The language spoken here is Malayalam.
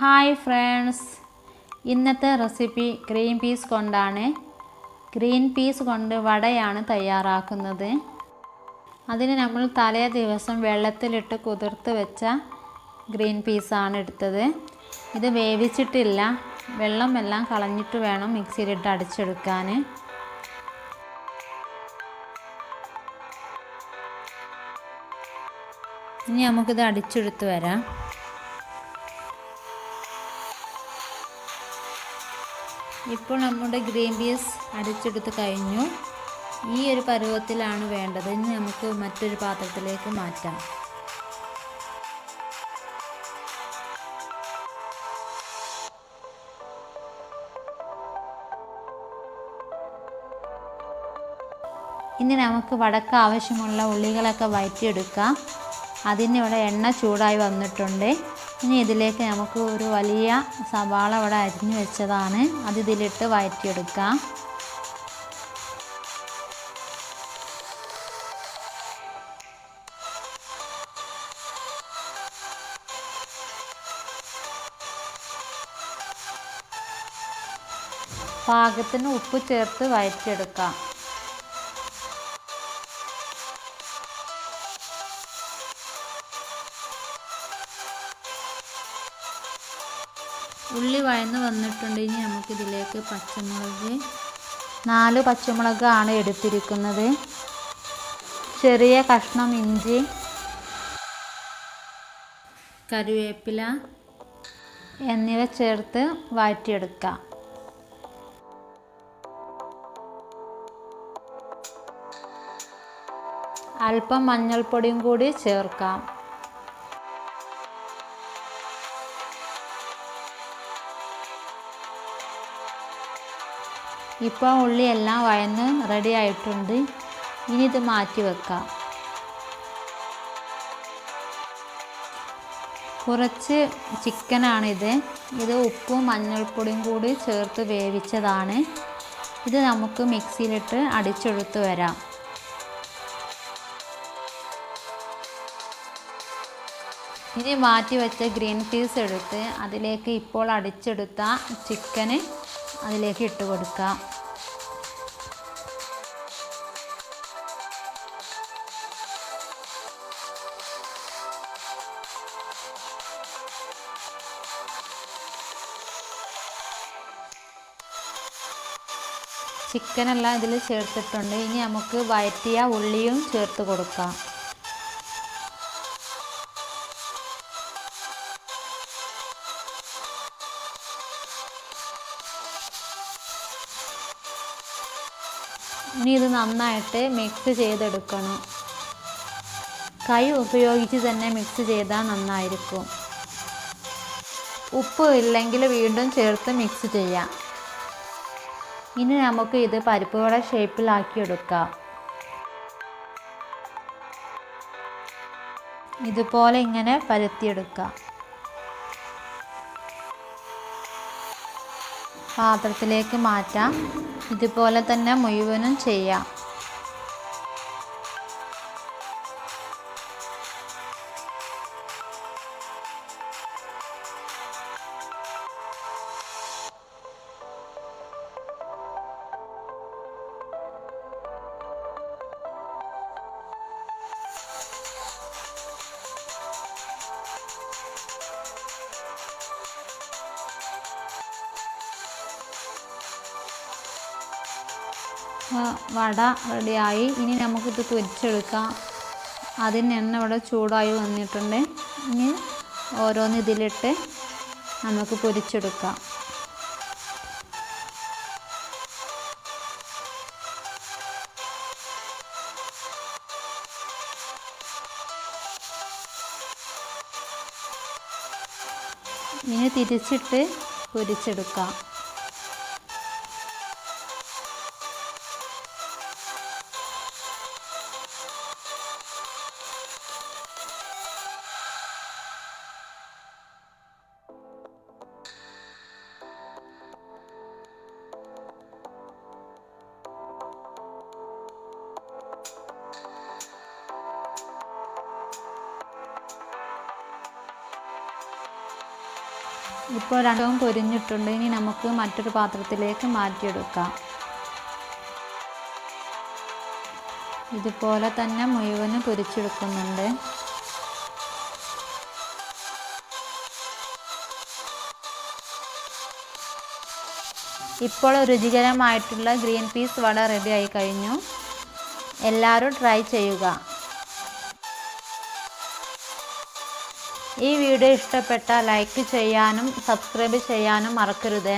ഹായ് ഫ്രണ്ട്സ്, ഇന്നത്തെ റെസിപ്പി ഗ്രീൻ പീസ് കൊണ്ടാണ്. ഗ്രീൻ പീസ് കൊണ്ട് വടയാണ് തയ്യാറാക്കുന്നത്. അതിന് നമ്മൾ തലേ ദിവസം വെള്ളത്തിലിട്ട് കുതിർത്ത് വെച്ച ഗ്രീൻ പീസാണ് എടുത്തത്. ഇത് വേവിച്ചിട്ടില്ല, വെള്ളമെല്ലാം കളഞ്ഞിട്ട് വേണം മിക്സിയിലിട്ട് അടിച്ചെടുക്കാൻ. ഇനി നമുക്കിത് അടിച്ചെടുത്ത് വരാം. ഇപ്പോൾ നമ്മുടെ ഗ്രീൻ പീസ് അടിച്ചെടുത്ത് കഴിഞ്ഞു. ഈ ഒരു പരുവത്തിലാണ് വേണ്ടത്. ഇനി നമുക്ക് മറ്റൊരു പാത്രത്തിലേക്ക് മാറ്റാം. ഇനി നമുക്ക് വടക്ക് ആവശ്യമുള്ള ഉള്ളികളൊക്കെ വഴറ്റിയെടുക്കാം. അതിനിവിടെ എണ്ണ ചൂടായി വന്നിട്ടുണ്ട്. ഇനി ഇതിലേക്ക് നമുക്ക് ഒരു വലിയ സവാള ഇവിടെ അരിഞ്ഞു വെച്ചതാണ്, അത് ഇതിലിട്ട് വഴറ്റിയെടുക്കാം. പാകത്തിന് ഉപ്പ് ചേർത്ത് വഴറ്റിയെടുക്കാം. ഉള്ളി വഴന്ന് വന്നിട്ടുണ്ട്. ഇനി നമുക്കിതിലേക്ക് പച്ചമുളക് 4 പച്ചമുളകാണ് എടുത്തിരിക്കുന്നത്. ചെറിയ കഷ്ണം ഇഞ്ചി, കറിവേപ്പില എന്നിവ ചേർത്ത് വഴറ്റിയെടുക്കാം. അല്പം മഞ്ഞൾപ്പൊടിയും കൂടി ചേർക്കാം. ഇപ്പോൾ ഉള്ളി എല്ലാം വഴന്ന് റെഡി ആയിട്ടുണ്ട്. ഇനി ഇത് മാറ്റി വെക്കാം. കുറച്ച് ചിക്കനാണിത്. ഇത് ഉപ്പും മഞ്ഞൾപ്പൊടിയും കൂടി ചേർത്ത് വേവിച്ചതാണ്. ഇത് നമുക്ക് മിക്സിയിലിട്ട് അടിച്ചെടുത്ത് വരാം. ഇനി മാറ്റി വെച്ച ഗ്രീൻ പീസ് എടുത്ത് അതിലേക്ക് ഇപ്പോൾ അടിച്ചെടുത്ത ചിക്കന് അതിലേക്ക് ഇട്ട് കൊടുക്കാം. ചിക്കനെല്ലാം ഇതിൽ ചേർത്തിട്ടുണ്ട്. ഇനി നമുക്ക് വഴറ്റിയ ഉള്ളിയും ചേർത്ത് കൊടുക്കാം. ഇനി ഇത് നന്നായിട്ട് മിക്സ് ചെയ്തെടുക്കണം. കൈ ഉപയോഗിച്ച് തന്നെ മിക്സ് ചെയ്താൽ നന്നായിരിക്കും. ഉപ്പ് ഇല്ലെങ്കിൽ വീണ്ടും ചേർത്ത് മിക്സ് ചെയ്യാം. ഇനി നമുക്ക് ഇത് പരിപ്പ് വട ഷേപ്പിലാക്കിയെടുക്കാം. ഇതുപോലെ ഇങ്ങനെ പരത്തിയെടുക്കാം. പാത്രത്തിലേക്ക് മാറ്റാം. ഇതുപോലെ തന്നെ മുഴുവനും ചെയ്യാം. വട റെഡിയായി. ഇനി നമുക്കിത് പൊരിച്ചെടുക്കാം. അതിന് എണ്ണ ഇവിടെ ചൂടായി വന്നിട്ടുണ്ട്. ഇനി ഓരോന്ന് ഇതിലിട്ട് നമുക്ക് പൊരിച്ചെടുക്കാം. ഇനി തിരിച്ചിട്ട് പൊരിച്ചെടുക്കാം. ഇപ്പോൾ രണ്ടും പൊരിഞ്ഞിട്ടുണ്ട്. ഇനി നമുക്ക് മറ്റൊരു പാത്രത്തിലേക്ക് മാറ്റിയെടുക്കാം. ഇതുപോലെ തന്നെ മുഴുവനും പൊരിച്ചെടുക്കുന്നുണ്ട്. ഇപ്പോൾ രുചികരമായിട്ടുള്ള ഗ്രീൻ പീസ് വട റെഡി ആയി കഴിഞ്ഞു. എല്ലാവരും ട്രൈ ചെയ്യുക. ഈ വീഡിയോ ഇഷ്ടപ്പെട്ടാൽ ലൈക്ക് ചെയ്യാനും സബ്സ്ക്രൈബ് ചെയ്യാനും മറക്കരുത്.